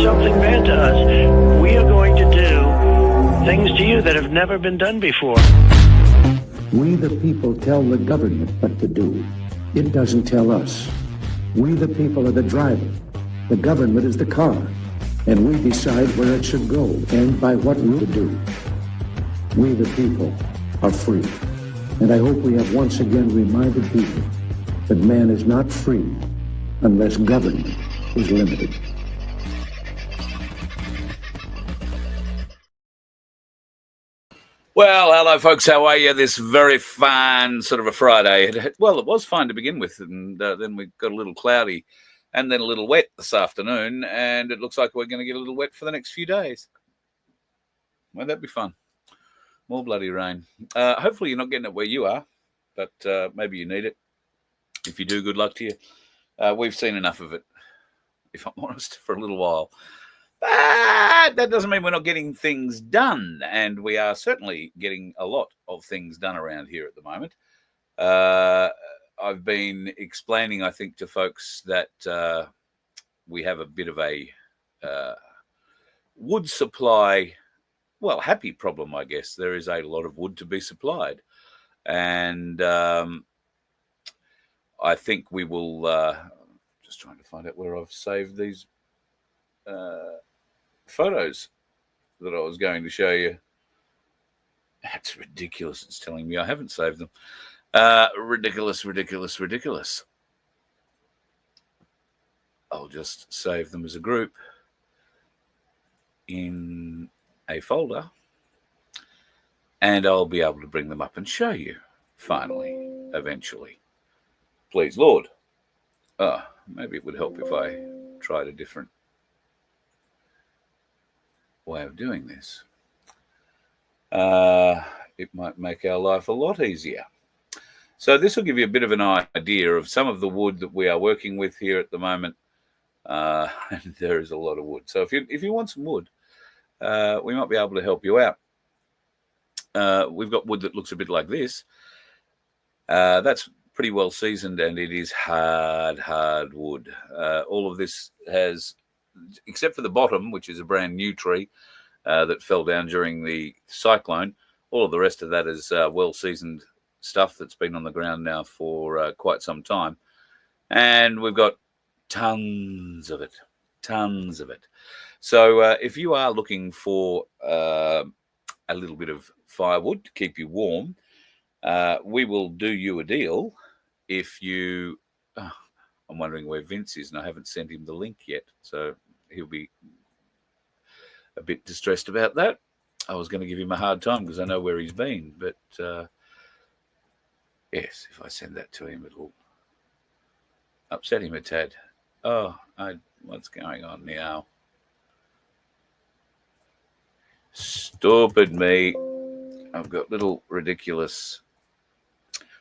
something bad to us, we are going to do things to you that have never been done before. We the people tell the government what to do. It doesn't tell us. We the people are the driver. The government is the car. And we decide where it should go and by what route to do. We the people are free. And I hope we have once again reminded people that man is not free unless government is limited. Well, hello, folks. How are you? This very fine sort of a Friday. Well, it was fine to begin with, and then we got a little cloudy and then a little wet this afternoon, and it looks like we're going to get a little wet for the next few days. Won't that be fun? More bloody rain. Hopefully you're not getting it where you are, but maybe you need it. If you do, good luck to you. We've seen enough of it, if I'm honest, for a little while. But that doesn't mean we're not getting things done, and we are certainly getting a lot of things done around here at the moment. I've been explaining, I think, to folks that we have a bit of a wood supply, well, happy problem, I guess. There is a lot of wood to be supplied, and I think we will, just trying to find out where I've saved these photos that I was going to show you. That's ridiculous. It's telling me I haven't saved them. Ridiculous. I'll just save them as a group in a folder, and I'll be able to bring them up and show you finally, eventually. Please, Lord. Maybe it would help if I tried a different way of doing this. It might make our life a lot easier. So this will give you a bit of an idea of some of the wood that we are working with here at the moment. And there is a lot of wood. So if you want some wood, we might be able to help you out. We've got wood that looks a bit like this. That's pretty well seasoned, and it is hard wood. All of this has, except for the bottom, which is a brand new tree that fell down during the cyclone, all of the rest of that is well-seasoned stuff that's been on the ground now for quite some time. And we've got tons of it. So if you are looking for a little bit of firewood to keep you warm, we will do you a deal if you... I'm wondering where Vince is, and I haven't sent him the link yet, so he'll be a bit distressed about that. I was going to give him a hard time because I know where he's been, but yes, if I send that to him, it'll upset him a tad. What's going on now? Stupid me. I've got little ridiculous...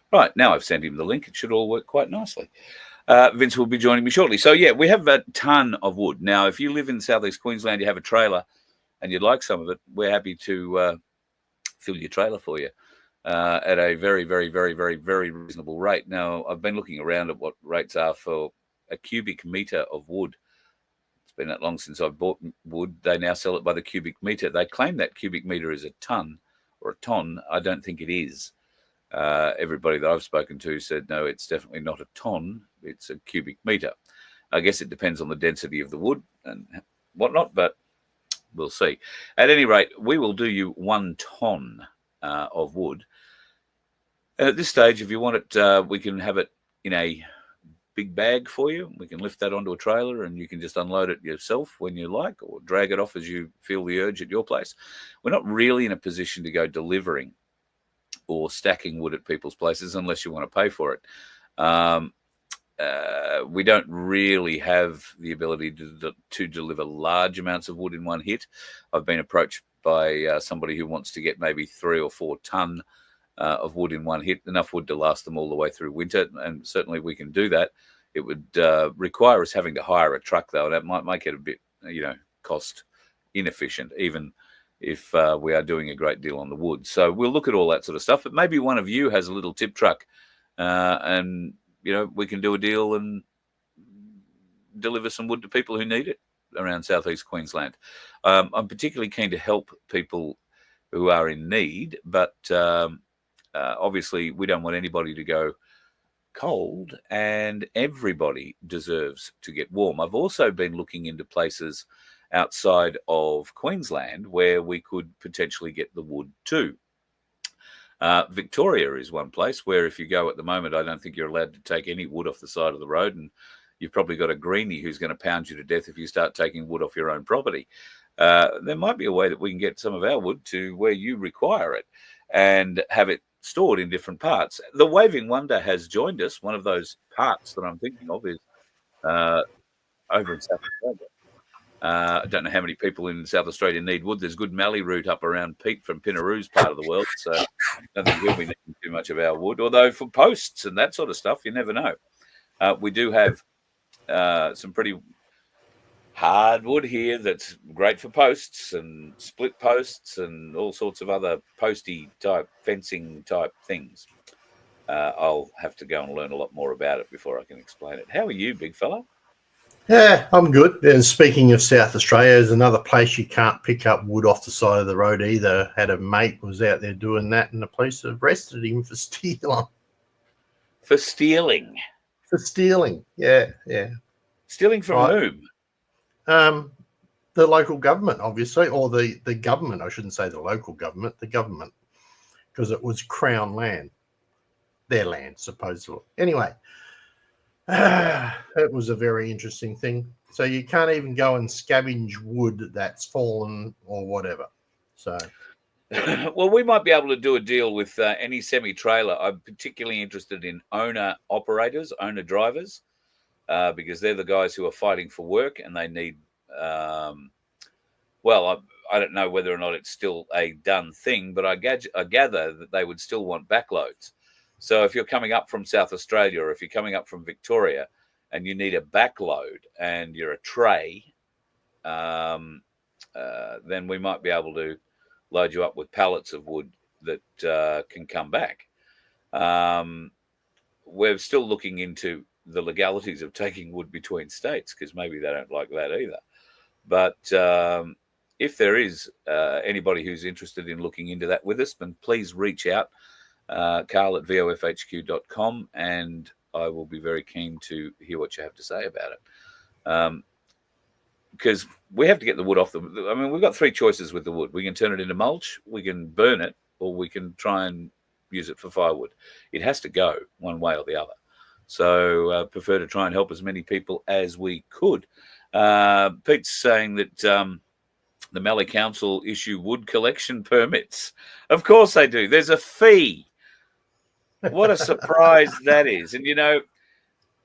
Right, now I've sent him the link. It should all work quite nicely. Vince will be joining me shortly. So, yeah, we have a ton of wood. Now, if you live in southeast Queensland, you have a trailer, and you'd like some of it, we're happy to fill your trailer for you at a very, very, very, very, very reasonable rate. Now, I've been looking around at what rates are for a cubic metre of wood. It's been that long since I've bought wood. They now sell it by the cubic metre. They claim that cubic metre is a ton or a ton. I don't think it is. Everybody that I've spoken to said, no, it's definitely not a ton. It's a cubic metre. I guess it depends on the density of the wood and whatnot, but we'll see. At any rate, we will do you 1 ton of wood. And at this stage, if you want it, we can have it in a big bag for you. We can lift that onto a trailer and you can just unload it yourself when you like, or drag it off as you feel the urge at your place. We're not really in a position to go delivering or stacking wood at people's places unless you want to pay for it. We don't really have the ability to deliver large amounts of wood in one hit. I've been approached by somebody who wants to get maybe 3 or 4 ton of wood in one hit, enough wood to last them all the way through winter, and certainly we can do that. It would require us having to hire a truck, though. That might make it a bit, cost inefficient, even if we are doing a great deal on the wood. So we'll look at all that sort of stuff. But maybe one of you has a little tip truck and, we can do a deal and deliver some wood to people who need it. around southeast Queensland. I'm particularly keen to help people who are in need, but obviously we don't want anybody to go cold, and everybody deserves to get warm. I've also been looking into places outside of Queensland where we could potentially get the wood too. Victoria is one place where if you go at the moment, I don't think you're allowed to take any wood off the side of the road, and you've probably got a greenie who's going to pound you to death if you start taking wood off your own property. There might be a way that we can get some of our wood to where you require it and have it stored in different parts. The Waving Wonder has joined us. One of those parts that I'm thinking of is over in South Australia. I don't know how many people in South Australia need wood. There's good mallee root up around Pete from Pinaroo's part of the world, so I don't think he'll be needing too much of our wood. Although for posts and that sort of stuff, you never know. We do have some pretty hard wood here that's great for posts and split posts and all sorts of other posty type fencing type things. I'll have to go and learn a lot more about it before I can explain it. How are you, big fella? Yeah, I'm good. And speaking of South Australia, there's another place you can't pick up wood off the side of the road either. Had a mate was out there doing that, and the police arrested him for stealing. For stealing? For stealing, yeah. Stealing from whom? The local government, obviously, or the government. I shouldn't say the local government, the government, because it was Crown land, their land, supposedly. Anyway. It was a very interesting thing. So you can't even go and scavenge wood that's fallen or whatever. So, well, we might be able to do a deal with any semi-trailer. I'm particularly interested in owner-operators, owner-drivers, because they're the guys who are fighting for work, and they need. Well, I don't know whether or not it's still a done thing, but I gather that they would still want backloads. So if you're coming up from South Australia or if you're coming up from Victoria and you need a backload and you're a tray, then we might be able to load you up with pallets of wood that can come back. We're still looking into the legalities of taking wood between states because maybe they don't like that either. But if there is anybody who's interested in looking into that with us, then please reach out. Carl at vofhq.com, and I will be very keen to hear what you have to say about it. Because we have to get the wood off I mean, we've got three choices with the wood. We can turn it into mulch, we can burn it, or we can try and use it for firewood. It has to go one way or the other. So prefer to try and help as many people as we could. Pete's saying that the Mallee Council issue wood collection permits. Of course they do. There's a fee. What a surprise that is. And, you know,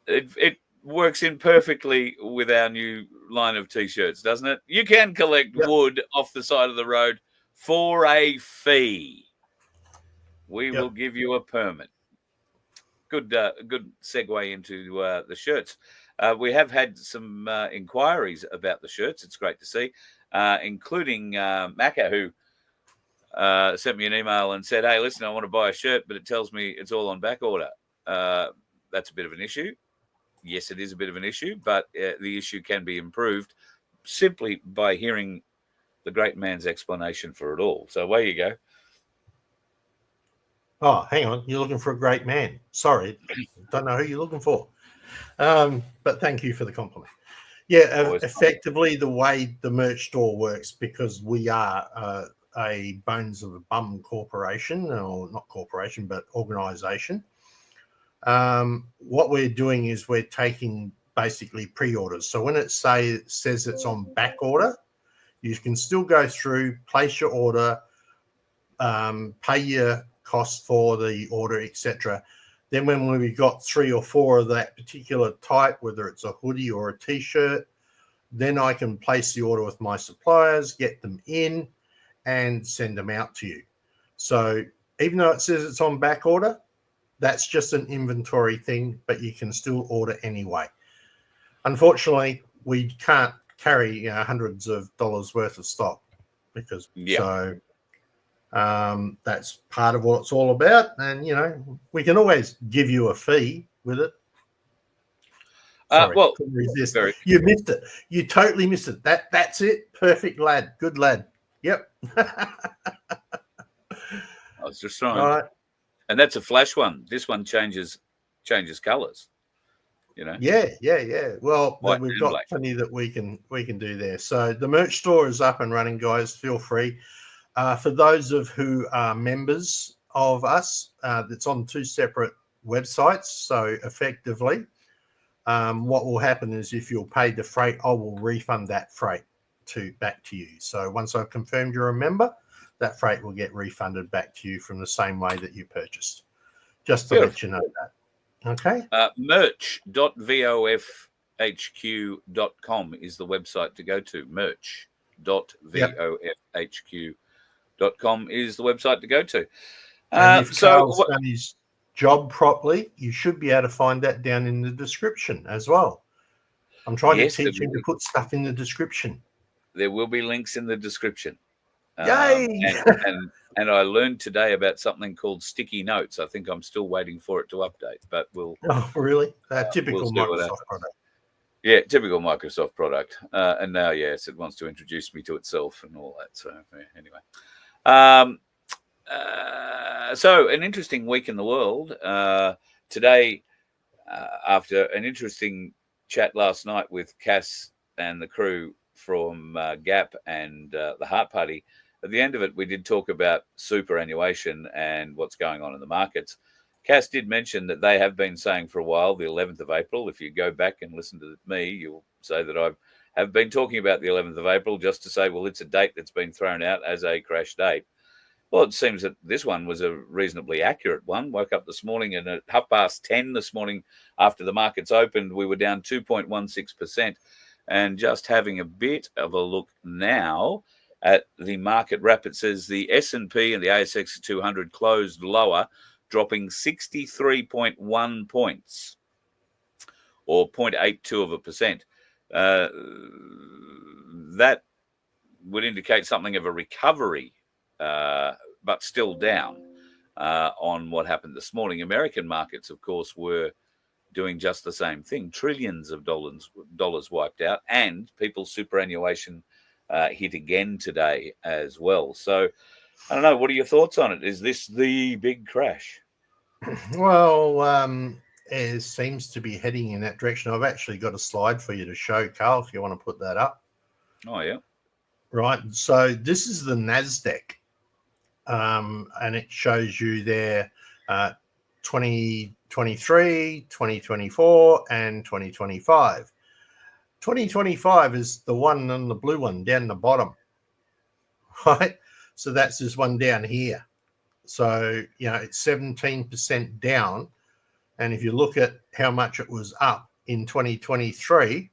it works in perfectly with our new line of T-shirts, doesn't it? You can collect wood off the side of the road for a fee. We will give you a permit. Good segue into the shirts. We have had some inquiries about the shirts. It's great to see, including Macca, who sent me an email and said, hey, listen, I want to buy a shirt, but it tells me it's all on back order. That's a bit of an issue. Yes, it is a bit of an issue, but the issue can be improved simply by hearing the great man's explanation for it all. So away you go. Oh, hang on. You're looking for a great man. Sorry. Don't know who you're looking for. But thank you for the compliment. Yeah, effectively the way the merch store works, because we are a bones of a bum corporation, or not corporation, but organization. What we're doing is we're taking basically pre-orders. So when it says it's on back order, you can still go through, place your order, pay your cost for the order, etc. Then when we've got 3 or 4 of that particular type, whether it's a hoodie or a t-shirt, then I can place the order with my suppliers, get them in, and send them out to you. So even though it says it's on back order, that's just an inventory thing, but you can still order anyway. Unfortunately, we can't carry hundreds of dollars worth of stock because that's part of what it's all about. And, you know, we can always give you a fee with it. Sorry, Well, couldn't resist. very. You missed it. You totally missed it. That's it. Perfect lad. Good lad. Yep. I was just trying. All right. And that's a flash one. This one changes colours. You know, Yeah. Well, white we've and got black. plenty that we can do there. So the merch store is up and running, guys. Feel free. For those of who are members of us, it's on 2 separate websites. So effectively, what will happen is if you'll pay the freight, I will refund that freight back to you. So once I've confirmed you're a member, that freight will get refunded back to you from the same way that you purchased. Just to let you know that. Okay. Merch.vofhq.com is the website to go to. Merch.vofhq.com is the website to go to. And if Carl's done his job properly, you should be able to find that down in the description as well. I'm trying to teach him to put stuff in the description. There will be links in the description. Yay! And I learned today about something called sticky notes. I think I'm still waiting for it to update, but we'll. Oh, really? Typical Microsoft product. Yeah, typical Microsoft product. And now, yes, it wants to introduce me to itself and all that. So anyway. So an interesting week in the world. Today, after an interesting chat last night with Cass and the crew from Gap and the Heart Party, at the end of it, we did talk about superannuation and what's going on in the markets. Cass did mention that they have been saying for a while, the 11th of April. If you go back and listen to me, you'll say that I have been talking about the 11th of April just to say, well, it's a date that's been thrown out as a crash date. Well, it seems that this one was a reasonably accurate one. Woke up this morning and at 10:30 this morning after the markets opened, we were down 2.16%. And just having a bit of a look now at the market wrap, it says the S&P and the ASX 200 closed lower, dropping 63.1 points, or 0.82%. That would indicate something of a recovery, but still down on what happened this morning. American markets, of course, were doing just the same thing. Trillions of dollars wiped out, and people's superannuation hit again today as well. So I don't know. What are your thoughts on it? Is this the big crash? Well, it seems to be heading in that direction. I've actually got a slide for you to show, Carl, if you want to put that up. Oh, yeah. Right. So this is the NASDAQ, and it shows you there 2023, 2024, and 2025. 2025 is the one on the blue one down the bottom, right? So that's this one down here. So, it's 17% down. And if you look at how much it was up in 2023,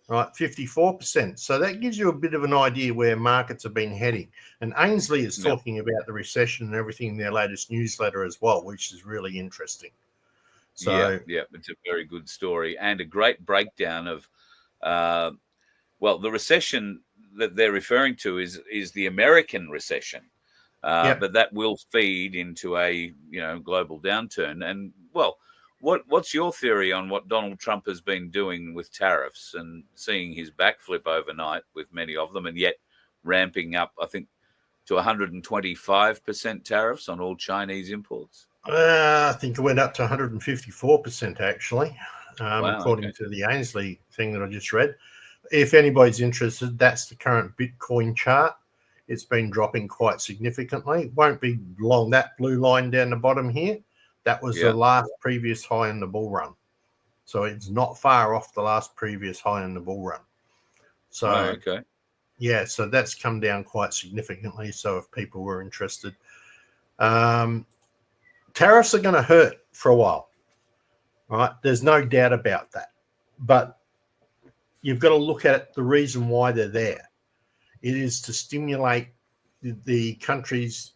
right, 54%. So that gives you a bit of an idea where markets have been heading. And Ainsley is talking about the recession and everything in their latest newsletter as well, which is really interesting. So yeah, it's a very good story and a great breakdown of, the recession that they're referring to is the American recession. But that will feed into a global downturn. And what's your theory on what Donald Trump has been doing with tariffs and seeing his backflip overnight with many of them, and yet ramping up, I think, to 125% tariffs on all Chinese imports? I think it went up to 154% actually, according to the Ainsley thing that I just read. If anybody's interested, that's the current Bitcoin chart. It's been dropping quite significantly. Won't be long. That blue line down the bottom here, that was the last previous high in the bull run. So it's not far off the last previous high in the bull run. So, so that's come down quite significantly. So if people were interested, tariffs are going to hurt for a while, right? There's no doubt about that. But you've got to look at the reason why they're there. It is to stimulate the countries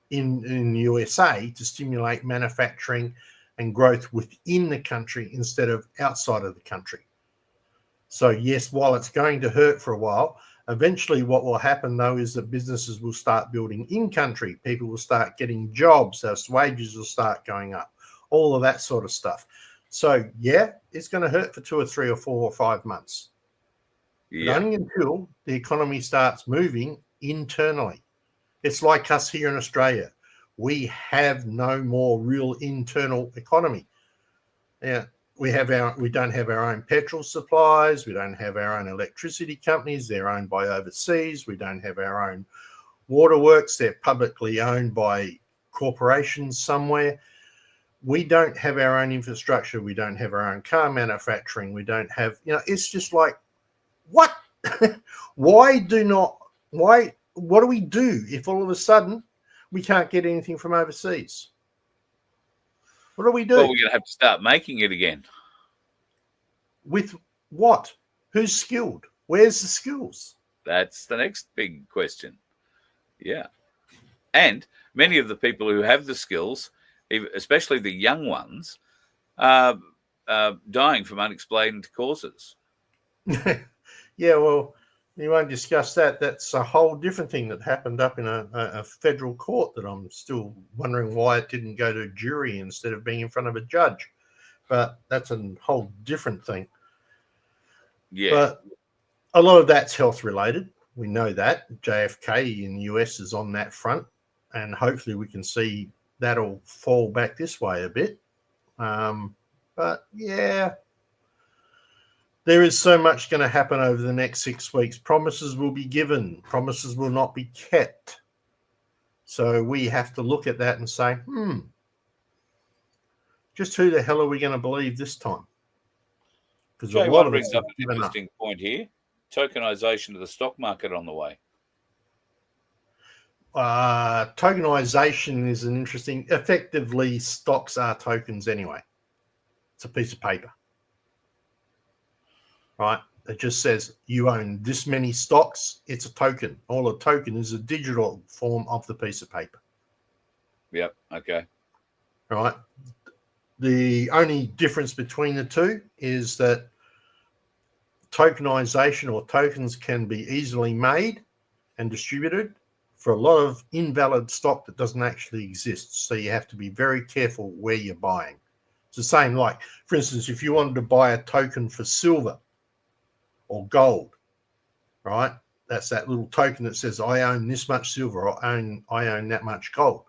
in USA to stimulate manufacturing and growth within the country instead of outside of the country. So yes, while it's going to hurt for a while, eventually what will happen though is that businesses will start building in country. People will start getting jobs. As wages will start going up. All of that sort of stuff. So, yeah, it's going to hurt for 2 or 3 or 4 or 5 months. Yeah. But only until the economy starts moving internally. It's like us here in Australia. We have no more real internal economy. Yeah, we don't have our own petrol supplies. We don't have our own electricity companies. They're owned by overseas. We don't have our own waterworks. They're publicly owned by corporations somewhere. We don't have our own infrastructure. We don't have our own car manufacturing. We don't have, it's just like, what? What do we do if all of a sudden we can't get anything from overseas? What do we do? Well, we're going to have to start making it again. With what? Who's skilled? Where's the skills? That's the next big question. Yeah. And many of the people who have the skills, especially the young ones, are dying from unexplained causes. Yeah, well, you won't discuss that. That's a whole different thing that happened up in a federal court that I'm still wondering why it didn't go to a jury instead of being in front of a judge. But that's a whole different thing. Yeah. But a lot of that's health related. We know that. JFK in the US is on that front. And hopefully we can see that'll fall back this way a bit. But yeah, there is so much going to happen over the next 6 weeks. Promises will be given. Promises will not be kept. So we have to look at that and say, just who the hell are we going to believe this time? Because Jay, a lot one of brings us up have an given up. interesting point here. Tokenization of the stock market on the way. Tokenization is an interesting. Effectively, stocks are tokens anyway. It's a piece of paper, right? It just says you own this many stocks. It's a token. All a token is a digital form of the piece of paper. Yep. Okay. Right. The only difference between the two is that tokenization or tokens can be easily made and distributed for a lot of invalid stock that doesn't actually exist. So you have to be very careful where you're buying. It's the same, like, for instance, if you wanted to buy a token for silver or gold, right? That's that little token that says, I own this much silver or I own that much gold.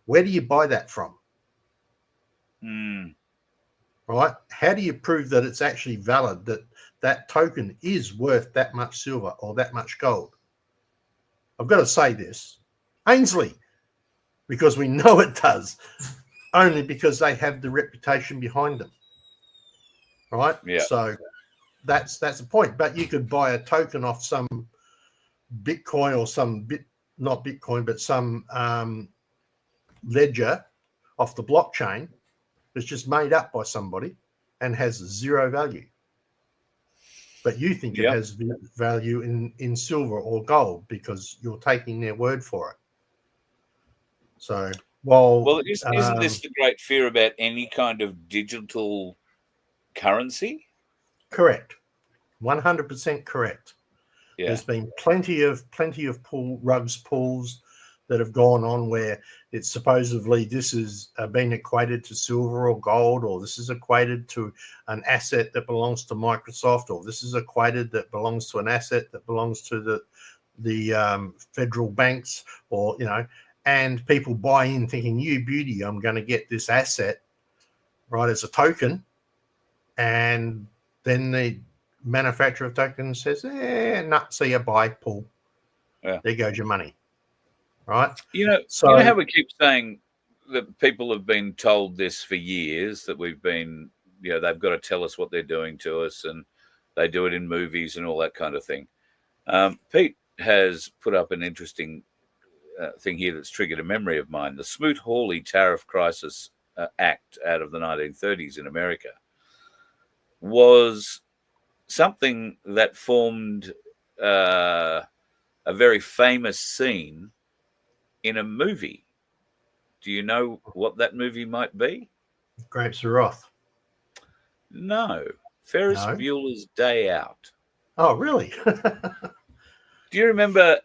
Where do you buy that from? Right? How do you prove that it's actually valid, that that token is worth that much silver or that much gold? I've got to say this, Ainsley, because we know it does, only because they have the reputation behind them, right? Yeah. So that's the point. But you could buy a token off some Bitcoin or not Bitcoin, but some ledger off the blockchain that's just made up by somebody and has zero value. But you think it has value in silver or gold because you're taking their word for it. So, isn't this the great fear about any kind of digital currency? Correct. 100% correct. Yeah. There's been plenty of rugs pulls that have gone on where it's supposedly this is been equated to silver or gold, or this is equated to an asset that belongs to Microsoft, or this is equated that belongs to an asset that belongs to the federal banks, or and people buy in thinking, you beauty, I'm going to get this asset right as a token, and then the manufacturer of tokens says, see you, buy, pull. Yeah. There goes your money. Right. You know how we keep saying that people have been told this for years, that we've been, they've got to tell us what they're doing to us, and they do it in movies and all that kind of thing. Pete has put up an interesting thing here that's triggered a memory of mine. The Smoot-Hawley Tariff Crisis Act out of the 1930s in America was something that formed a very famous scene in a movie. Do you know what that movie might be? Grapes of Wrath. No. Ferris Bueller's Day Out. Oh, really? Do you remember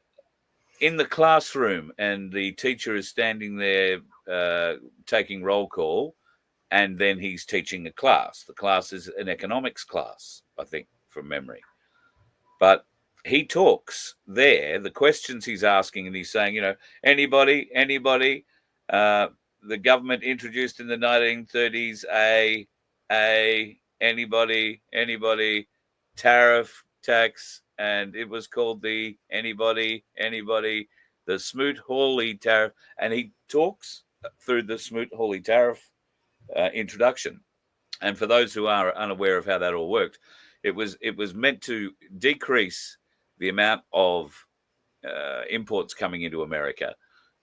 in the classroom and the teacher is standing there taking roll call, and then he's teaching a class. The class is an economics class, I think, from memory. But he talks there, the questions he's asking, and he's saying, anybody, the government introduced in the 1930s anybody, tariff, tax, and it was called the anybody, the Smoot-Hawley tariff. And he talks through the Smoot-Hawley tariff introduction. And for those who are unaware of how that all worked, it was meant to decrease the amount of imports coming into America,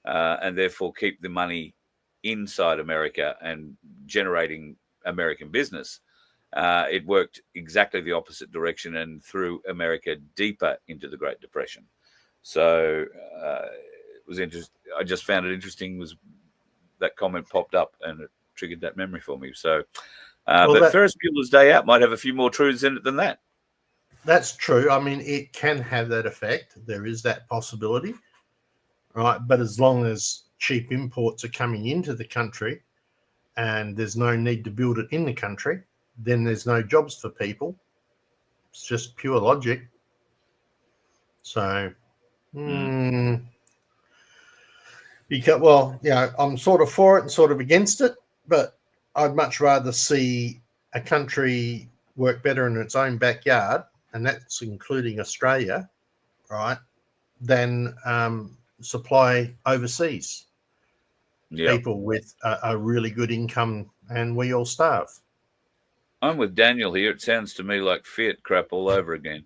and therefore keep the money inside America and generating American business. It worked exactly the opposite direction and threw America deeper into the Great Depression. So it was interesting. I just found it interesting was that comment popped up and it triggered that memory for me. So, but Ferris Bueller's Day Out might have a few more truths in it than that. That's true. I mean, it can have that effect. There is that possibility, right? But as long as cheap imports are coming into the country and there's no need to build it in the country, then there's no jobs for people. It's just pure logic. So, I'm sort of for it and sort of against it, but I'd much rather see a country work better in its own backyard, and that's including Australia, right, than supply overseas people with a really good income, and we all starve. I'm with Daniel here. It sounds to me like fiat crap all over again.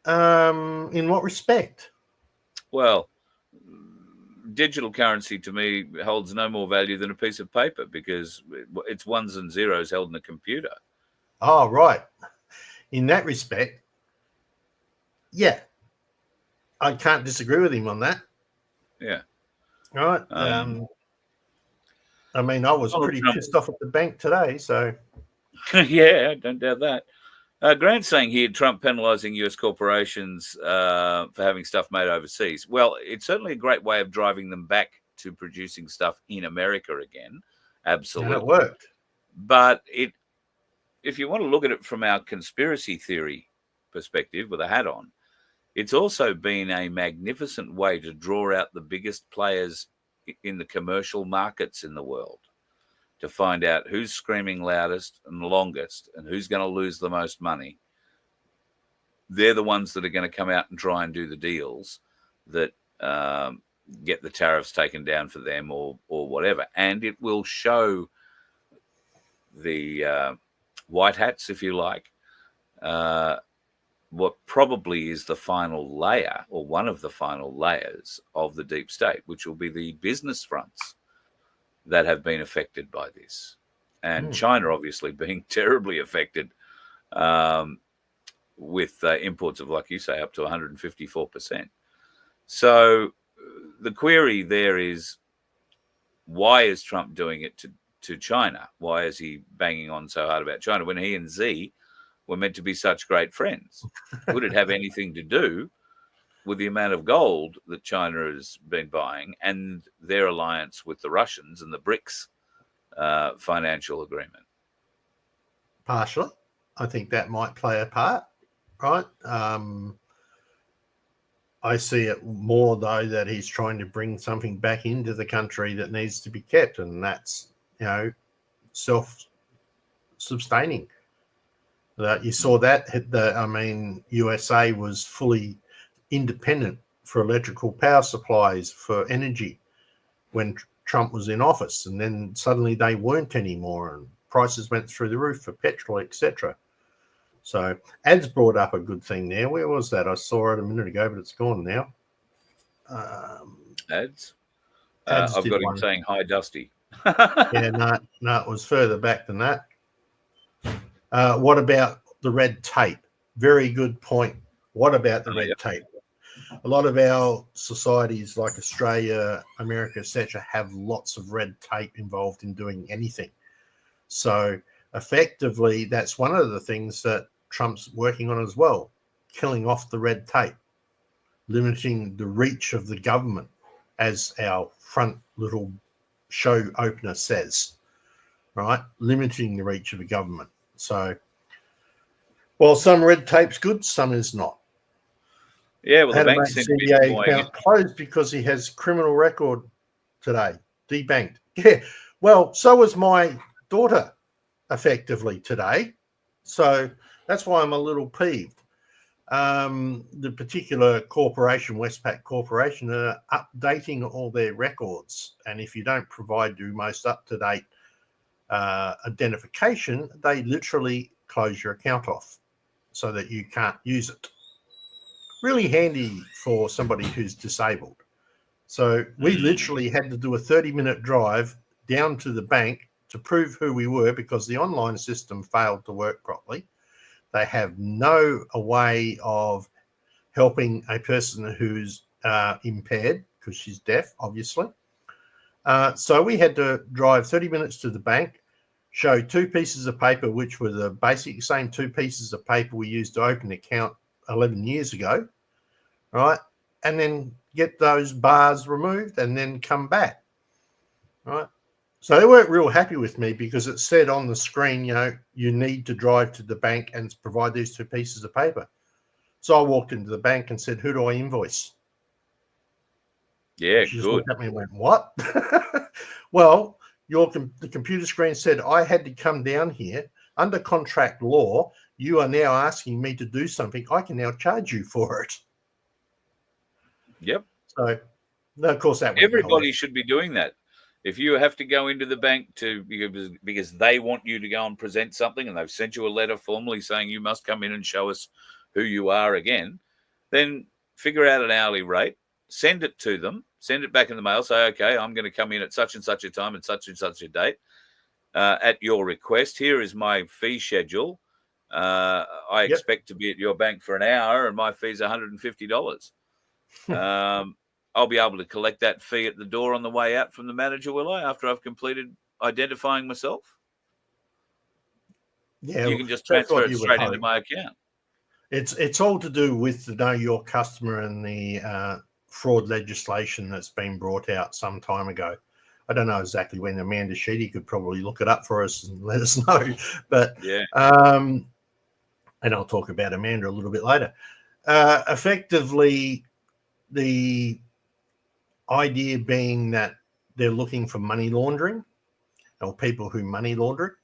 In what respect? Well, digital currency to me holds no more value than a piece of paper because it's ones and zeros held in a computer. Oh, right. In that respect, yeah, I can't disagree with him on that. Yeah. All right. I mean, I was pretty pissed off at the bank today, so. Yeah, don't doubt that. Grant's saying here, Trump penalising US corporations for having stuff made overseas. Well, it's certainly a great way of driving them back to producing stuff in America again. Absolutely. And it worked. But if you want to look at it from our conspiracy theory perspective with a hat on, it's also been a magnificent way to draw out the biggest players in the commercial markets in the world to find out who's screaming loudest and longest and who's going to lose the most money. They're the ones that are going to come out and try and do the deals that get the tariffs taken down for them or whatever. And it will show the white hats, if you like, what probably is the final layer or one of the final layers of the deep state, which will be the business fronts that have been affected by this. And China obviously being terribly affected with imports of, like you say, up to 154%. So the query there is, why is Trump doing it to China? Why is he banging on so hard about China when he and Xi were meant to be such great friends? Would it have anything to do with the amount of gold that China has been buying and their alliance with the Russians and the BRICS financial agreement? Partially. I think that might play a part, right? I see it more, though, that he's trying to bring something back into the country that needs to be kept, and that's, self-sustaining. You saw that. USA was fully independent for electrical power supplies for energy when Trump was in office, and then suddenly they weren't anymore, and prices went through the roof for petrol, etc. So ads brought up a good thing there. Where was that? I saw it a minute ago, but it's gone now. Ads? I've got him saying, "Hi, Dusty." Yeah, no, it was further back than that. What about the red tape? Very good point. What about the red tape? A lot of our societies, like Australia, America, etc., have lots of red tape involved in doing anything. So effectively, that's one of the things that Trump's working on as well, killing off the red tape, limiting the reach of the government as our front little show opener says, right? Limiting the reach of a government. So, well, some red tape's good, some is not. Yeah, well, the Had a bank mate sent CBA Bitcoin. account closed because he has criminal record today, debanked. Yeah, well, so was my daughter effectively today. So that's why I'm a little peeved. The particular corporation, Westpac Corporation, are updating all their records. And if you don't provide your most up-to-date identification, they literally close your account off so that you can't use it. Really handy for somebody who's disabled. So we literally had to do a 30-minute drive down to the bank to prove who we were because the online system failed to work properly. They have no way of helping a person who's impaired because she's deaf, obviously. So we had to drive 30 minutes to the bank, show 2 pieces of paper, which were the basic same 2 pieces of paper we used to open an account 11 years ago, right? And then get those bars removed and then come back, right? So they weren't real happy with me because it said on the screen, you know, you need to drive to the bank and provide these 2 pieces of paper. So I walked into the bank and said, who do I invoice? Yeah, She just good. looked at me and went, what? Well, the computer screen said I had to come down here under contract law. You are now asking me to do something. I can now charge you for it. Yep. So, no, of course, that went Everybody should be doing that. If you have to go into the bank because they want you to go and present something and they've sent you a letter formally saying you must come in and show us who you are again, then figure out an hourly rate, send it to them, send it back in the mail, say, okay, I'm going to come in at such and such a time and such a date at your request. Here is my fee schedule. I expect to be at your bank for an hour and my fee is $150. I'll be able to collect that fee at the door on the way out from the manager, will I, after I've completed identifying myself? Yeah, you can just transfer it straight into my account. It's all to do with the Know Your Customer and the fraud legislation that's been brought out some time ago. I don't know exactly when. Amanda Sheedy could probably look it up for us and let us know. But yeah, and I'll talk about Amanda a little bit later. Effectively, the idea being that they're looking for money laundering or people who money launder.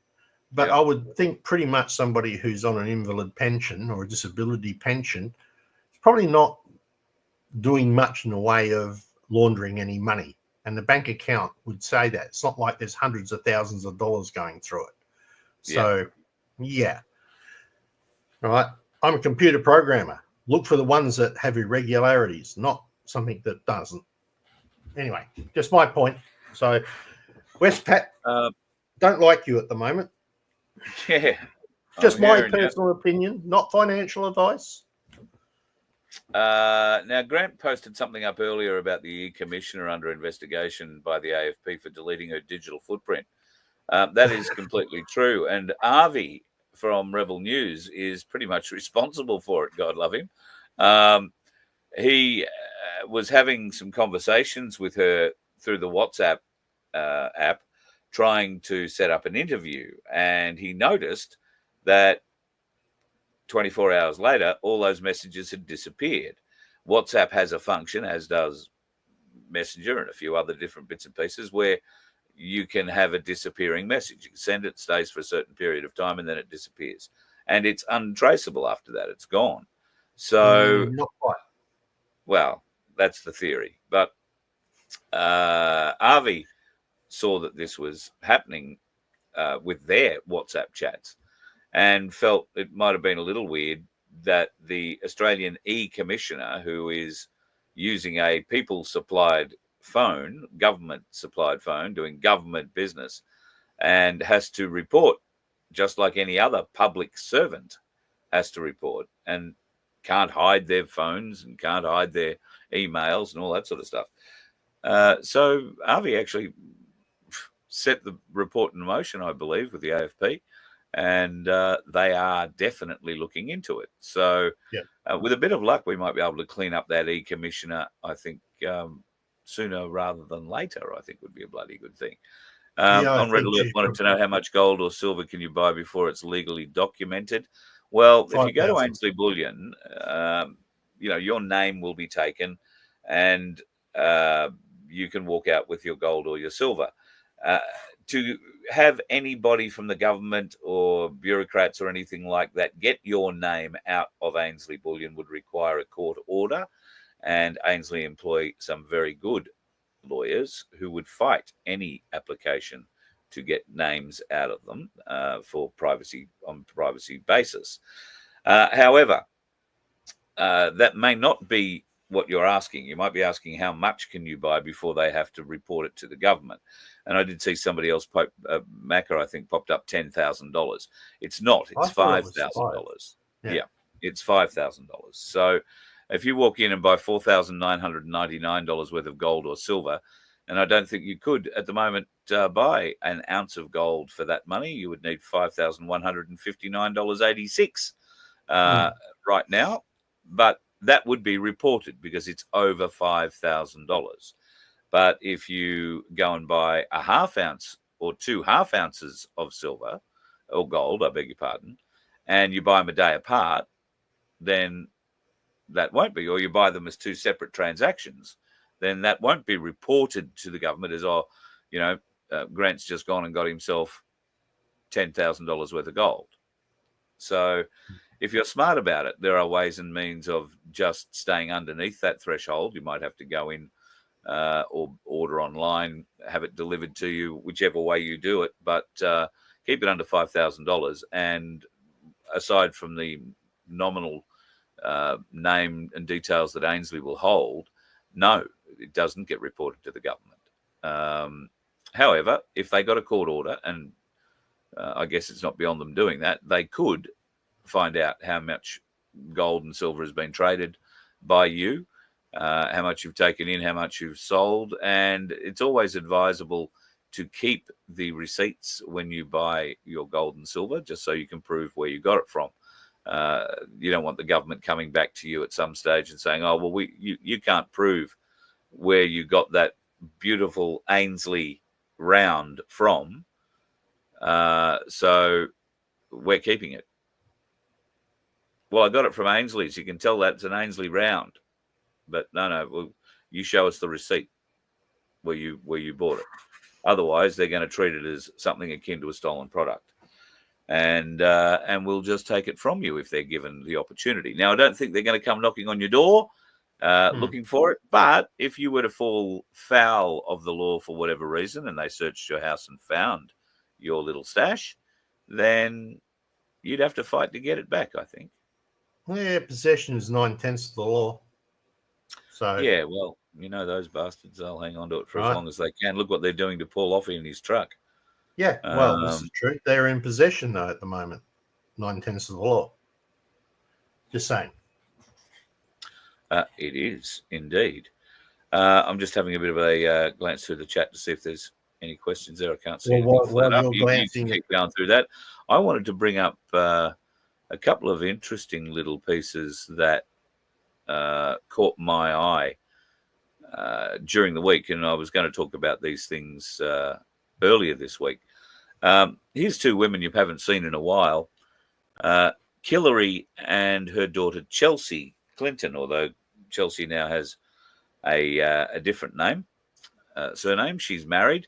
But I would think pretty much somebody who's on an invalid pension or a disability pension is probably not doing much in the way of laundering any money. And the bank account would say that. It's not like there's hundreds of thousands of dollars going through it. So, yeah. All right. I'm a computer programmer. Look for the ones that have irregularities, not something that doesn't. Anyway, just my point. So, Westpac don't like you at the moment. Yeah. Just my personal opinion, not financial advice. Now, Grant posted something up earlier about the e-commissioner under investigation by the AFP for deleting her digital footprint. That is completely true. And Avi from Rebel News is pretty much responsible for it, God love him. He was having some conversations with her through the WhatsApp app, trying to set up an interview. And he noticed that 24 hours later, all those messages had disappeared. WhatsApp has a function, as does Messenger and a few other different bits and pieces, where you can have a disappearing message. You can send it, stays for a certain period of time, and then it disappears. And it's untraceable after that. It's gone. So, not quite. Well, that's the theory. But Avi saw that this was happening with their WhatsApp chats and felt it might have been a little weird that the Australian e-commissioner, who is using a people-supplied phone, government-supplied phone, doing government business, and has to report just like any other public servant has to report, and can't hide their phones and can't hide their emails and all that sort of stuff. So Avi actually set the report in motion, I believe, with the AFP, and they are definitely looking into it. So with a bit of luck, we might be able to clean up that e-commissioner, I think, sooner rather than later, I think would be a bloody good thing. Yeah, I On Red think Alert, you wanted could- to know how much gold or silver can you buy before it's legally documented. Well, if you go to 5,000. Ainsley Bullion, your name will be taken, and you can walk out with your gold or your silver. To have anybody from the government or bureaucrats or anything like that get your name out of Ainsley Bullion would require a court order, and Ainsley employ some very good lawyers who would fight any application to get names out of them for privacy on privacy basis. However, that may not be what you're asking. You might be asking how much can you buy before they have to report it to the government. And I did see somebody else, Macca, I think, popped up $10,000. It's not. It's $5,000. Yeah, it's $5,000. So if you walk in and buy $4,999 worth of gold or silver, and I don't think you could at the moment buy an ounce of gold for that money, you would need $5,159.86 right now. But that would be reported because it's over $5,000. But if you go and buy a half ounce or 2 half ounces of silver or gold, I beg your pardon, and you buy them a day apart, then that won't be, or you buy them as 2 separate transactions, then that won't be reported to the government as, Grant's just gone and got himself $10,000 worth of gold. So if you're smart about it, there are ways and means of just staying underneath that threshold. You might have to go in or order online, have it delivered to you, whichever way you do it, but keep it under $5,000. And aside from the nominal name and details that Ainsley will hold, no, it doesn't get reported to the government. However, if they got a court order, and I guess it's not beyond them doing that, they could find out how much gold and silver has been traded by you, how much you've taken in, how much you've sold. And it's always advisable to keep the receipts when you buy your gold and silver, just so you can prove where you got it from. You don't want the government coming back to you at some stage and saying, oh, well, you can't prove where you got that beautiful Ainsley round from, so we're keeping it. Well, I got it from Ainsley's. You can tell that's an Ainsley round. But no, well, you show us the receipt where you bought it. Otherwise, they're going to treat it as something akin to a stolen product. And we'll just take it from you if they're given the opportunity. Now, I don't think they're going to come knocking on your door looking for it. But if you were to fall foul of the law for whatever reason and they searched your house and found your little stash, then you'd have to fight to get it back, I think. Yeah, possession is 9/10 of the law. So yeah, well, those bastards, they'll hang on to it for as long as they can. Look what they're doing to Paul Offey in his truck. Yeah, well, this is true. They're in possession, though, at the moment. 9/10 of the law. Just saying. It is, indeed. I'm just having a bit of a glance through the chat to see if there's any questions there. I can't see anything flat up. You keep going through that. I wanted to bring up a couple of interesting little pieces that caught my eye during the week, and I was going to talk about these things earlier this week. Here's 2 women you haven't seen in a while. Hillary and her daughter Chelsea Clinton, although Chelsea now has a different name, surname. She's married,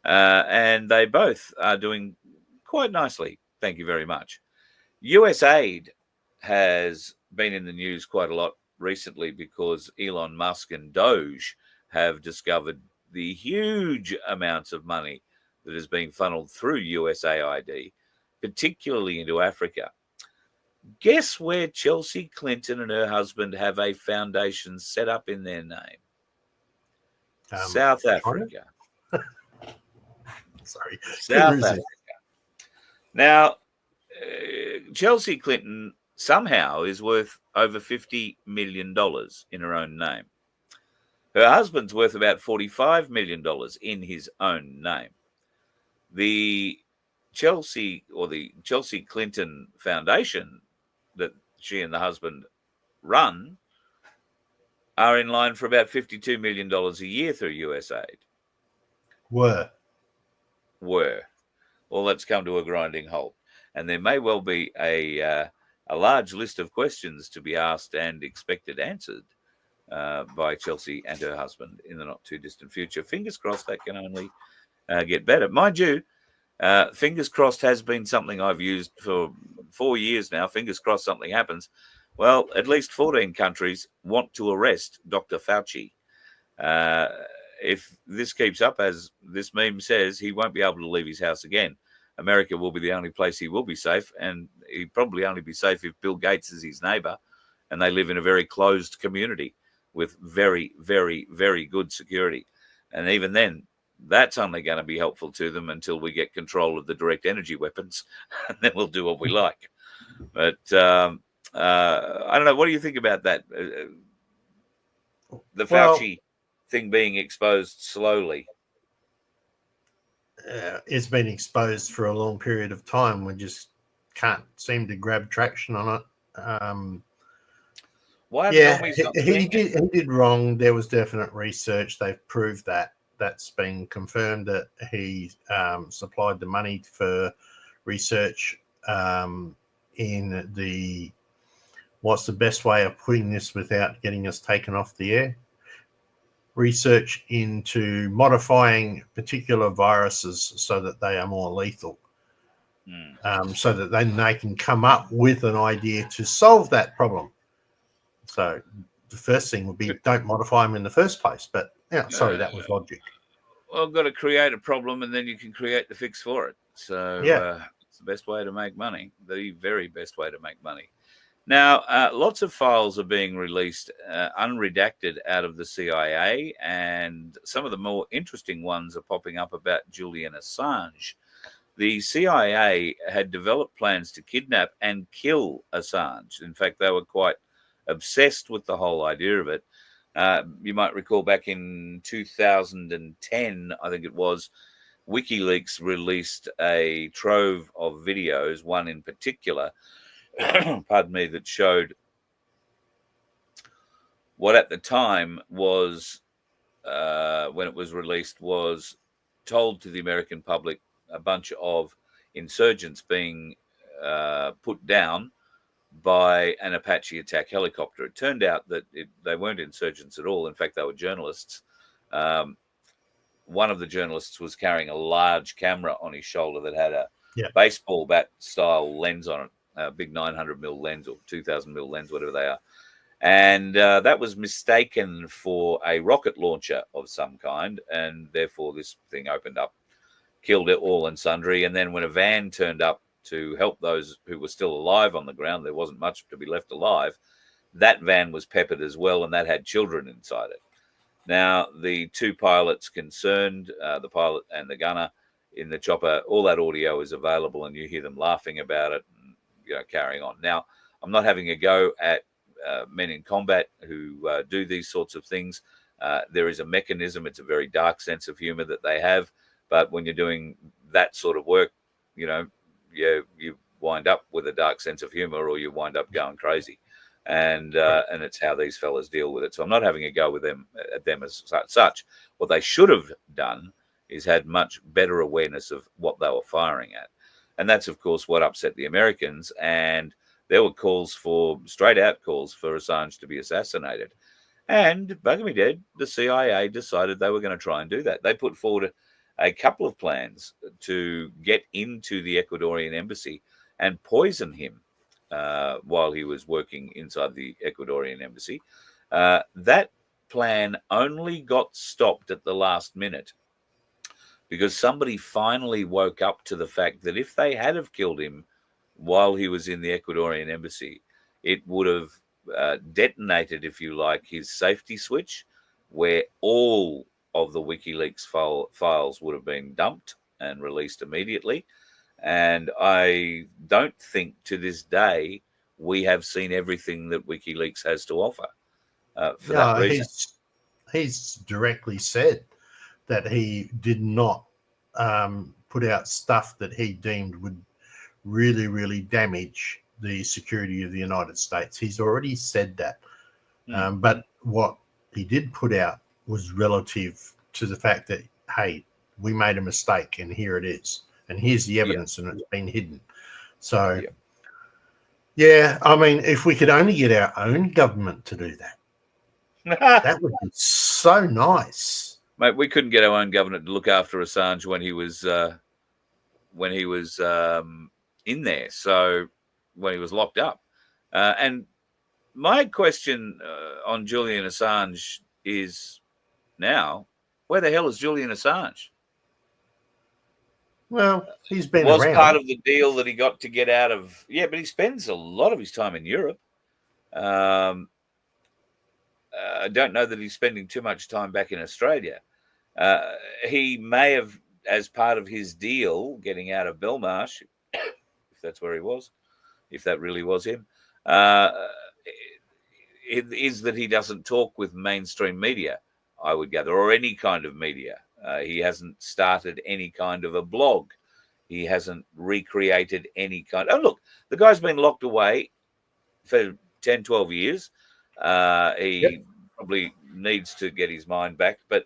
and they both are doing quite nicely. Thank you very much. USAID has been in the news quite a lot recently because Elon Musk and Doge have discovered the huge amounts of money that is being funneled through USAID, particularly into Africa. Guess where Chelsea Clinton and her husband have a foundation set up in their name? South Africa. Sorry. South Africa. Now, Chelsea Clinton somehow is worth over $50 million in her own name. Her husband's worth about $45 million in his own name. The Chelsea Clinton Foundation that she and the husband run are in line for about $52 million a year through USAID. Were. Well, let's come to a grinding halt. And there may well be a large list of questions to be asked and expected answered by Chelsea and her husband in the not too distant future. Fingers crossed that can only get better. Mind you, fingers crossed has been something I've used for 4 years now. Fingers crossed something happens. Well, at least 14 countries want to arrest Dr. Fauci. If this keeps up, as this meme says, he won't be able to leave his house again. America will be the only place he will be safe, and he'd probably only be safe if Bill Gates is his neighbor and they live in a very closed community with very, very, very good security. And even then, that's only going to be helpful to them until we get control of the direct energy weapons, and then we'll do what we like. But I don't know. What do you think about that? The Fauci thing being exposed slowly. It's been exposed for a long period of time. We just can't seem to grab traction on it. Why? Yeah, he did wrong. There was definite research. They've proved that. That's been confirmed that he supplied the money for research in the, what's the best way of putting this without getting us taken off the air? Research into modifying particular viruses so that they are more lethal. So that then they can come up with an idea to solve that problem. So the first thing would be don't modify them in the first place. But yeah, sorry, that was logic. Well, I've got to create a problem and then you can create the fix for it. So it's the best way to make money, the very best way to make money. Now, lots of files are being released unredacted out of the CIA, and some of the more interesting ones are popping up about Julian Assange. The CIA had developed plans to kidnap and kill Assange. In fact, they were quite obsessed with the whole idea of it. You might recall back in 2010, I think it was, WikiLeaks released a trove of videos, one in particular, pardon me, that showed what at the time was, when it was released, was told to the American public a bunch of insurgents being put down by an Apache attack helicopter. It turned out that they weren't insurgents at all. In fact, they were journalists. One of the journalists was carrying a large camera on his shoulder that had a baseball bat style lens on it, a big 900mm lens or 2000mm lens, whatever they are. And that was mistaken for a rocket launcher of some kind. And therefore this thing opened up, killed it all and sundry. And then when a van turned up to help those who were still alive on the ground, there wasn't much to be left alive. That van was peppered as well, and that had children inside it. Now, the two pilots concerned, the pilot and the gunner in the chopper, all that audio is available, and you hear them laughing about it, and, carrying on. Now, I'm not having a go at men in combat who do these sorts of things. There is a mechanism. It's a very dark sense of humor that they have. But when you're doing that sort of work, you wind up with a dark sense of humor, or you wind up going crazy. And it's how these fellas deal with it. So I'm not having a go with them at them as such. What they should have done is had much better awareness of what they were firing at. And that's, of course, what upset the Americans. And there were straight out calls for Assange to be assassinated. And, bugger me dead, the CIA decided they were going to try and do that. They put forward a couple of plans to get into the Ecuadorian embassy and poison him while he was working inside the Ecuadorian embassy. That plan only got stopped at the last minute because somebody finally woke up to the fact that if they had have killed him while he was in the Ecuadorian embassy, it would have detonated, if you like, his safety switch, where all of the WikiLeaks files would have been dumped and released immediately. And I don't think to this day we have seen everything that WikiLeaks has to offer for that reason. He's directly said that he did not put out stuff that he deemed would really, really damage the security of the United States. He's already said that. But what he did put out was relative to the fact that, hey, we made a mistake and here it is. And here's the evidence and it's been hidden. So, yeah, I mean, if we could only get our own government to do that, that would be so nice. Mate, we couldn't get our own government to look after Assange when he was in there. So when he was locked up. And my question on Julian Assange is now, where the hell is Julian Assange? Well, he's been was around. Part of the deal that he got to get out of. Yeah, but he spends a lot of his time in Europe. I don't know that he's spending too much time back in Australia. He may have, as part of his deal, getting out of Belmarsh, if that's where he was, if that really was him, is that he doesn't talk with mainstream media, I would gather, or any kind of media. He hasn't started any kind of a blog. He hasn't recreated any kind. Oh, look, the guy's been locked away for 10, 12 years. He probably needs to get his mind back. But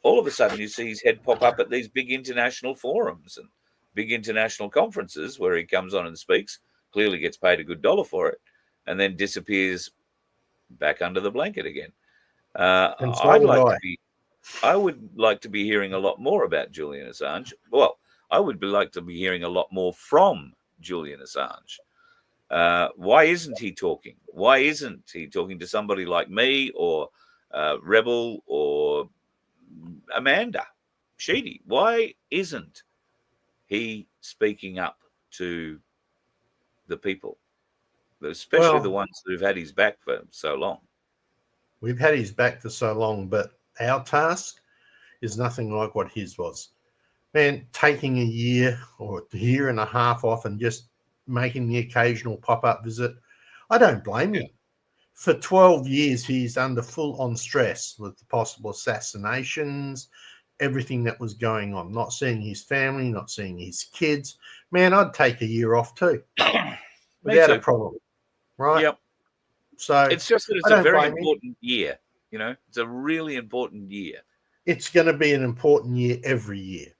all of a sudden you see his head pop up at these big international forums and big international conferences where he comes on and speaks, clearly gets paid a good dollar for it, and then disappears back under the blanket again. I would like to be hearing a lot more about Julian Assange. Well, I would like to be hearing a lot more from Julian Assange. Why isn't he talking? Why isn't he talking to somebody like me or Rebel or Amanda Sheedy? Why isn't he speaking up to the people, especially the ones who've had his back for so long? We've had his back for so long, but our task is nothing like what his was. Man, taking a year or a year and a half off and just making the occasional pop-up visit, I don't blame him. For 12 years, he's under full-on stress with the possible assassinations, everything that was going on, not seeing his family, not seeing his kids. Man, I'd take a year off too, without a problem, right? Yep. So it's just that it's a very important year. You know, it's a really important year. It's going to be an important year every year,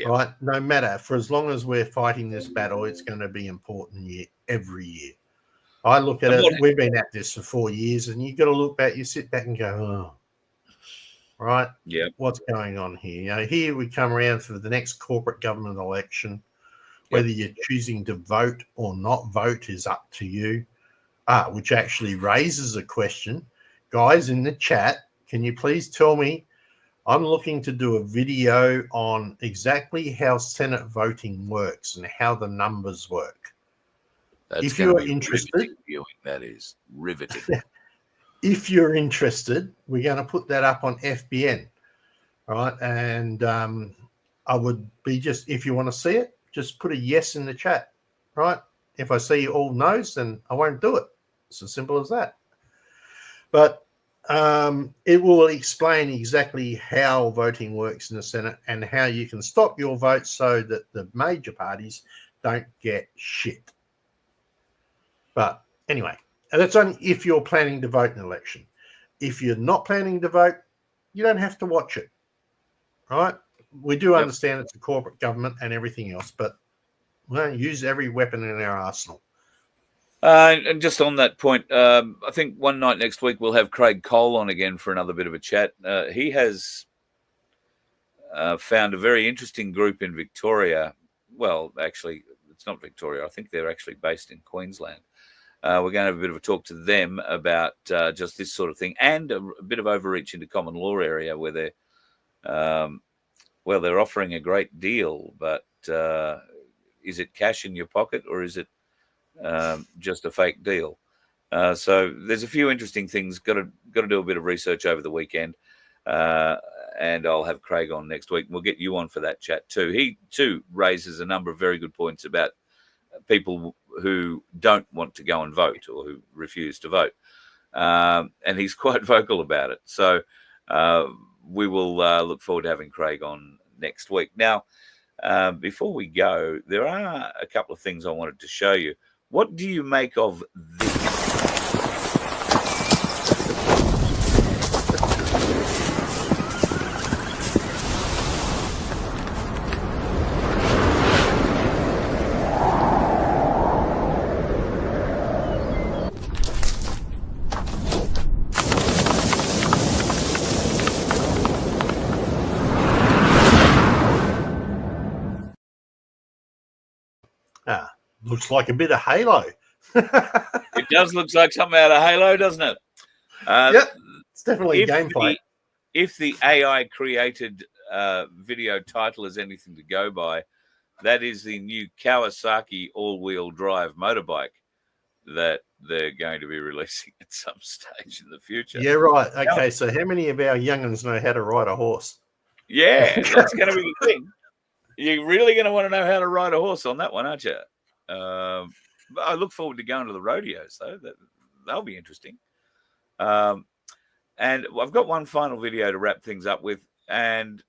right? No matter, for as long as we're fighting this battle, it's going to be important year every year. I look at it, we've been at this for 4 years, and you've got to look back, you sit back and go, oh, right? Yeah. What's going on here? You know, here we come around for the next corporate government election. Whether you're choosing to vote or not vote is up to you, which actually raises a question. Guys in the chat, can you please tell me, I'm looking to do a video on exactly how Senate voting works and how the numbers work. If you're interested, viewing, that is riveting. If you're interested, we're going to put that up on FBN, right? And I would be just, if you want to see it, just put a yes in the chat, right? If I see all no's, then I won't do it. It's as simple as that. But it will explain exactly how voting works in the Senate and how you can stop your vote so that the major parties don't get shit. But anyway, that's only if you're planning to vote in an election. If you're not planning to vote, you don't have to watch it, right? We do understand it's a corporate government and everything else, but we don't use every weapon in our arsenal. And just on that point, I think one night next week we'll have Craig Cole on again for another bit of a chat. He has found a very interesting group in Victoria. Well, actually, it's not Victoria. I think they're actually based in Queensland. We're going to have a bit of a talk to them about just this sort of thing and a bit of overreach into common law area where they're offering a great deal, but is it cash in your pocket or is it just a fake deal? So there's a few interesting things. Got to do a bit of research over the weekend, and I'll have Craig on next week. We'll get you on for that chat too. He too raises a number of very good points about people who don't want to go and vote or who refuse to vote, and he's quite vocal about it. So we will look forward to having Craig on next week. Now, before we go, there are a couple of things I wanted to show you. What do you make of this? looks like a bit of Halo. It does look like something out of Halo, doesn't it? Yep, it's definitely gameplay. If the AI created video title is anything to go by, that is the new Kawasaki all-wheel drive motorbike that they're going to be releasing at some stage in the future. Yeah, right. Okay, so how many of our young'uns know how to ride a horse? Yeah, that's going to be the thing. You're really going to want to know how to ride a horse on that one, aren't you? But I look forward to going to the rodeos, though. That'll be interesting. And I've got one final video to wrap things up with. And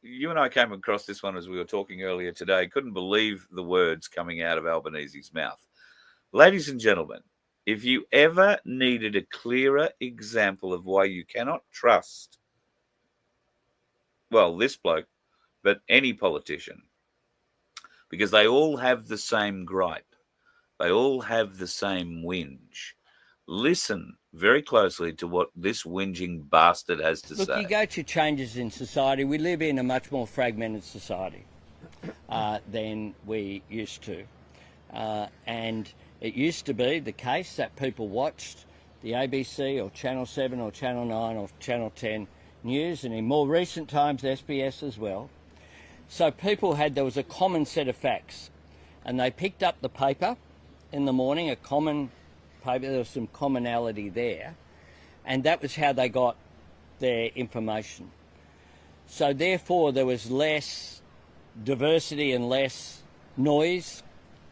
you and I came across this one as we were talking earlier today. Couldn't believe the words coming out of Albanese's mouth. Ladies and gentlemen, if you ever needed a clearer example of why you cannot trust, well, this bloke, but any politician, because they all have the same gripe. They all have the same whinge. Listen very closely to what this whinging bastard has to say. Look, you go to changes in society. We live in a much more fragmented society than we used to. And it used to be the case that people watched the ABC or Channel 7 or Channel 9 or Channel 10 news, and in more recent times SBS as well. So there was a common set of facts, and they picked up the paper in the morning, a common paper, there was some commonality there, and that was how they got their information. So therefore there was less diversity and less noise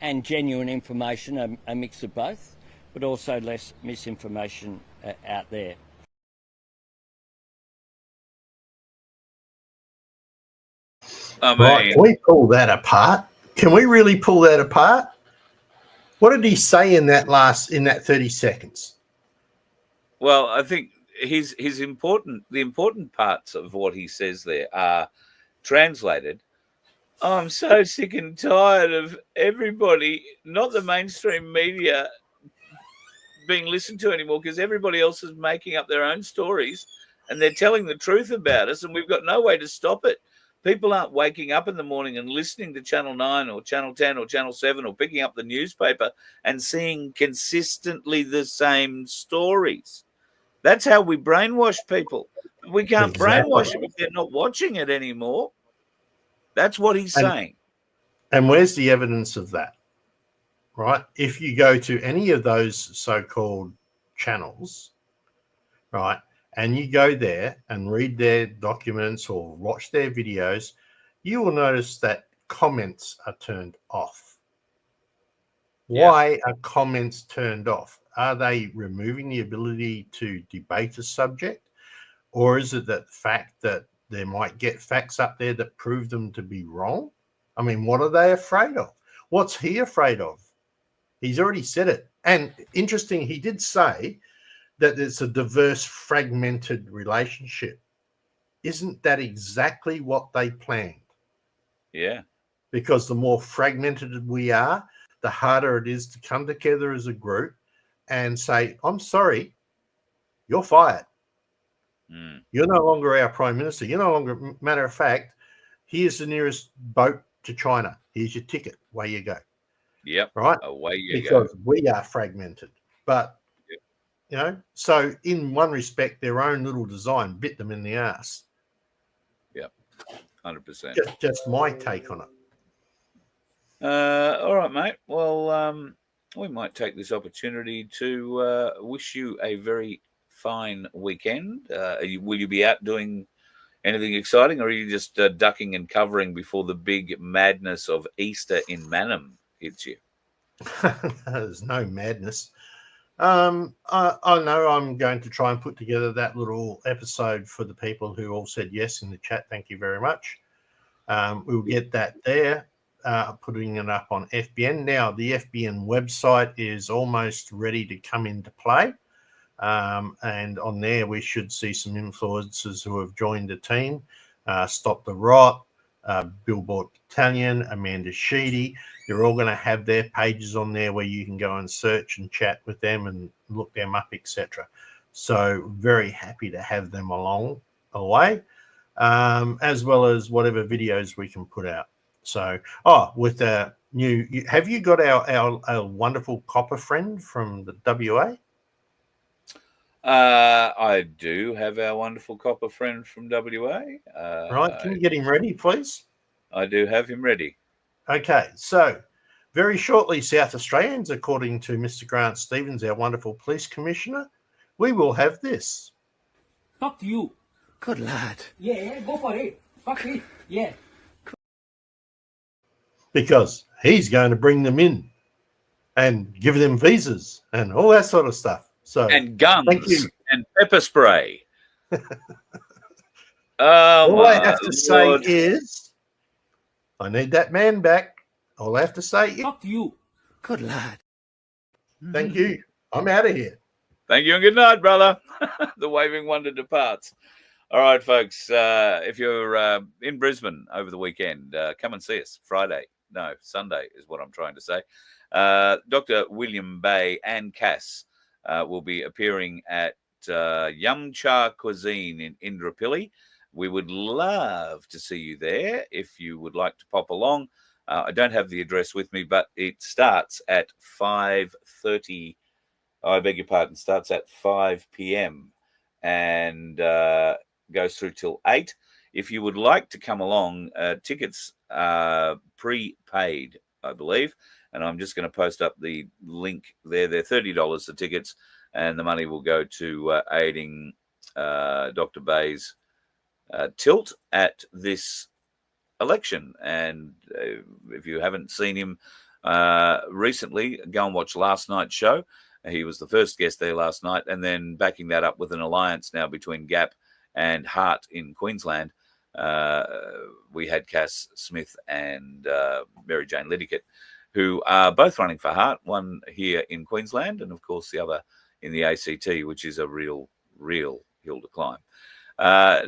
and genuine information, a mix of both, but also less misinformation out there. Right, can we pull that apart? Can we really pull that apart? What did he say in that 30 seconds? Well, I think the important parts of what he says there are translated. I'm so sick and tired of everybody, not the mainstream media, being listened to anymore, because everybody else is making up their own stories and they're telling the truth about us, and we've got no way to stop it. People aren't waking up in the morning and listening to Channel 9 or Channel 10 or Channel 7 or picking up the newspaper and seeing consistently the same stories. That's how we brainwash people. We can't brainwash them if they're not watching it anymore. That's what he's saying. And where's the evidence of that? Right? If you go to any of those so-called channels, right, and you go there and read their documents or watch their videos, you will notice that comments are turned off. Why are comments turned off? Are they removing the ability to debate a subject? Or is it that fact that they might get facts up there that prove them to be wrong? I mean, what are they afraid of? What's he afraid of? He's already said it. And interesting, he did say that it's a diverse, fragmented relationship. Isn't that exactly what they planned? Yeah. Because the more fragmented we are, the harder it is to come together as a group and say, I'm sorry, you're fired. You're no longer our prime minister. You're no longer, matter of fact, here's the nearest boat to China. Here's your ticket. Away you go. Yep. Right? Away you go. Because we are fragmented. But, you know, so in one respect, their own little design bit them in the ass. Yep. 100%. Just my take on it. All right, mate. Well, we might take this opportunity to wish you a very fine weekend. Will you be out doing anything exciting, or are you just ducking and covering before the big madness of Easter in Mannum hits you? There's no madness. I know I'm going to try and put together that little episode for the people who all said yes in the chat. Thank you very much. We'll get that there, putting it up on FBN. Now, the FBN website is almost ready to come into play. And on there, we should see some influencers who have joined the team. Stop the Rot, Billboard Battalion, Amanda Sheedy. They're all going to have their pages on there where you can go and search and chat with them and look them up, etc. So very happy to have them along the way, as well as whatever videos we can put out. So, with have you got our wonderful copper friend from the WA? I do have our wonderful copper friend from WA. Right, can you get him ready, please? I do have him ready. Okay, so very shortly, South Australians, according to Mr. Grant Stevens, our wonderful police commissioner, we will have this. Fuck you. Good lad. Yeah, go for it. Fuck it. Yeah. Because he's going to bring them in and give them visas and all that sort of stuff. So And guns thank you. and pepper spray. All I have to say is, I need that man back. All I have to say is, Fuck you. Good lad. thank you. I'm out of here. Thank you and good night, brother. The waving wonder departs. All right, folks. If you're in Brisbane over the weekend, come and see us. Sunday is what I'm trying to say. Dr. William Bay and Cass will be appearing at Yum Cha Cuisine in Indooroopilly. We would love to see you there if you would like to pop along. I don't have the address with me, but it starts at 5:30. I beg your pardon, starts at 5 p.m. and goes through till 8. If you would like to come along, tickets are prepaid, I believe. And I'm just going to post up the link there. They're $30 the tickets, and the money will go to aiding Dr. Bay's tilt at this election. And if you haven't seen him recently, go and watch last night's show. He was the first guest there last night, and then backing that up with an alliance now between Gap and Hart in Queensland. We had Cass Smith and Mary Jane Liddickett, who are both running for Hart, one here in Queensland and, of course, the other in the ACT, which is a real hill to climb.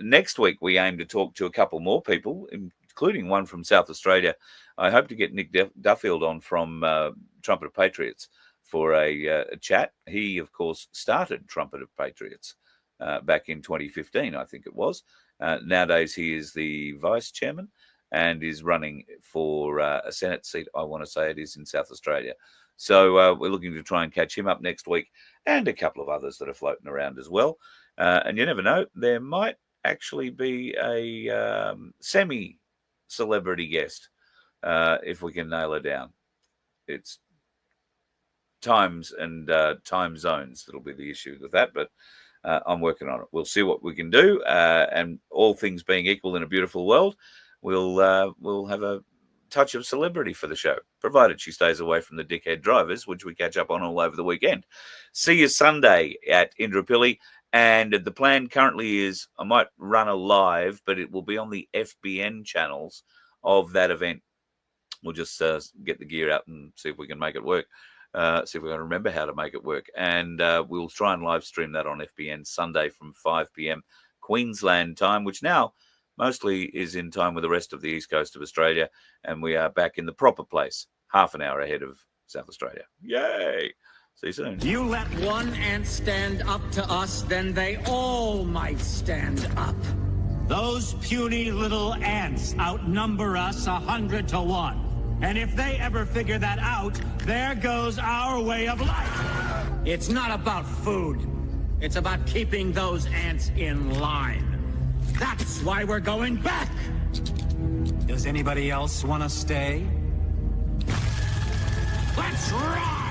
Next week, we aim to talk to a couple more people, including one from South Australia. I hope to get Nick Duffield on from Trumpet of Patriots for a chat. He, of course, started Trumpet of Patriots back in 2015, I think it was. Nowadays, he is the vice chairman and is running for a Senate seat, I want to say it is, in South Australia. So we're looking to try and catch him up next week, and a couple of others that are floating around as well. And you never know, there might actually be a semi-celebrity guest if we can nail her down. It's times and time zones that'll be the issue with that, but I'm working on it. We'll see what we can do, and all things being equal in a beautiful world, we'll have a touch of celebrity for the show, provided she stays away from the dickhead drivers, which we catch up on all over the weekend. See you Sunday at Indooroopilly, and the plan currently is I might run a live, but it will be on the FBN channels of that event. We'll just get the gear out and see if we can make it work. See if we can remember how to make it work. And we'll try and live stream that on FBN Sunday from 5 p.m. Queensland time, which now mostly is in time with the rest of the east coast of Australia. And we are back in the proper place, half an hour ahead of South Australia. Yay! See you soon. You let one ant stand up to us, then they all might stand up. Those puny little ants outnumber us 100 to 1. And if they ever figure that out, there goes our way of life. It's not about food. It's about keeping those ants in line. That's why we're going back. Does anybody else want to stay? Let's ride!